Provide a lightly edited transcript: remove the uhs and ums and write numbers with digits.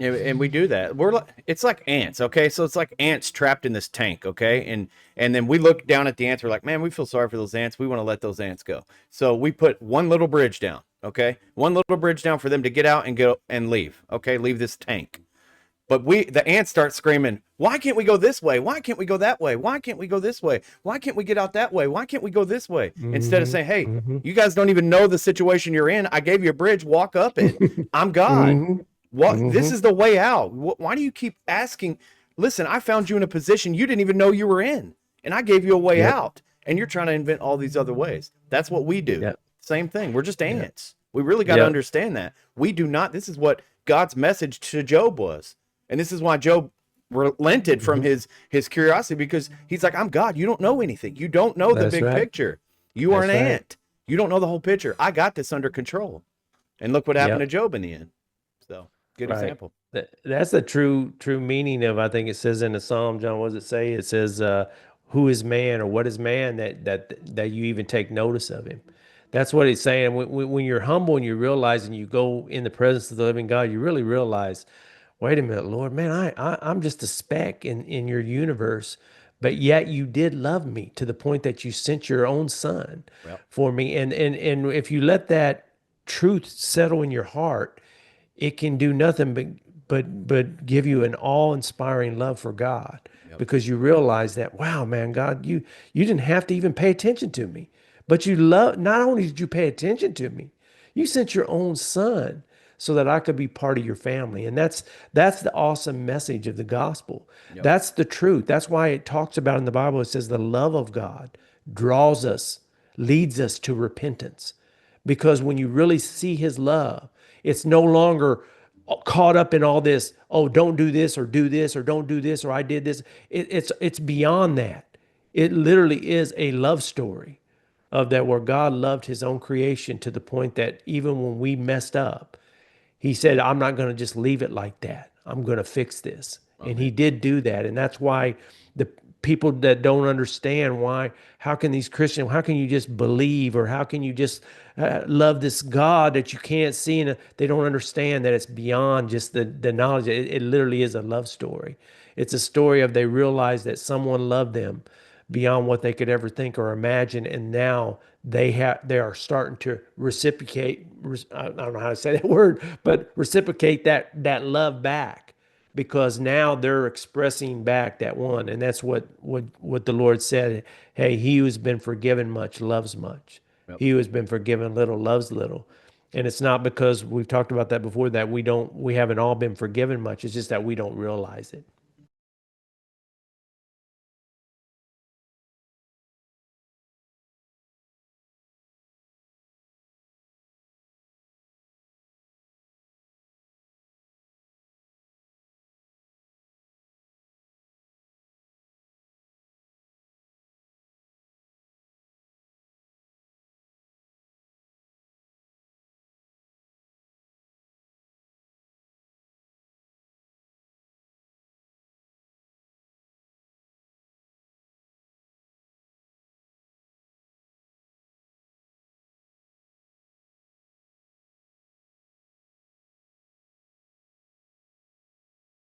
And we do that. We're like, it's like ants, okay? So it's like ants trapped in this tank, okay? And then we look down at the ants. We're like, man, we feel sorry for those ants. We want to let those ants go. So we put one little bridge down, okay? One little bridge down for them to get out and go and leave, okay? Leave this tank. But the ants start screaming, why can't we go this way? Why can't we go that way? Why can't we go this way? Why can't we get out that way? Why can't we go this way? Instead of Hmm. saying, hey, Hmm. you guys don't even know the situation you're in. I gave you a bridge, walk up it. I'm God. Hmm. What this Hmm. is the way out. Why do you keep asking? Listen, I found you in a position you didn't even know you were in, and I gave you a way Yep. out, and you're trying to invent all these other ways. That's what we do. Yep. Same thing. We're just Yep. ants. We really got to Yep. understand that. We do not, this is what God's message to Job was. And this is why Job relented from Hmm. his curiosity, because he's like, I'm God. You don't know anything. You don't know the That's big right. picture. You are an That's right. ant. You don't know the whole picture. I got this under control. And look what happened to Yep. Job in the end. So, good Right. example. That's the true meaning of, I think it says in the Psalm, John, what does it say? It says, who is man, or what is man that you even take notice of him? That's what it's saying. When you're humble and you realize and you go in the presence of the living God, you really realize, wait a minute, Lord, man, I'm just a speck in your universe, but yet you did love me to the point that you sent your own son Well, for me. And if you let that truth settle in your heart, it can do nothing but give you an awe-inspiring love for God, yep. because you realize that, wow, man, God, you didn't have to even pay attention to me, but you love, not only did you pay attention to me, you sent your own son so that I could be part of your family. And that's the awesome message of the gospel. Yep. That's the truth. That's why it talks about in the Bible, it says the love of God draws us, leads us to repentance. Because when you really see his love, it's no longer caught up in all this, oh, don't do this or do this or don't do this or I did this. It's beyond that. It literally is a love story of that, where God loved his own creation to the point that even when we messed up, he said, I'm not going to just leave it like that. I'm going to fix this. And Amen. he did do that. And that's why the people that don't understand why, how can these Christians, how can you just believe, or how can you just love this God that you can't see? And they don't understand that it's beyond just the knowledge. It literally is a love story. It's a story of, they realize that someone loved them beyond what they could ever think or imagine, and now they are starting to reciprocate. I don't know how to say that word, but reciprocate that love back, because now they're expressing back that one, and that's what the Lord said. Hey, he who's been forgiven much loves much. Yep. He who has been forgiven little loves little. And it's not because we've talked about that before that we haven't all been forgiven much. It's just that we don't realize it.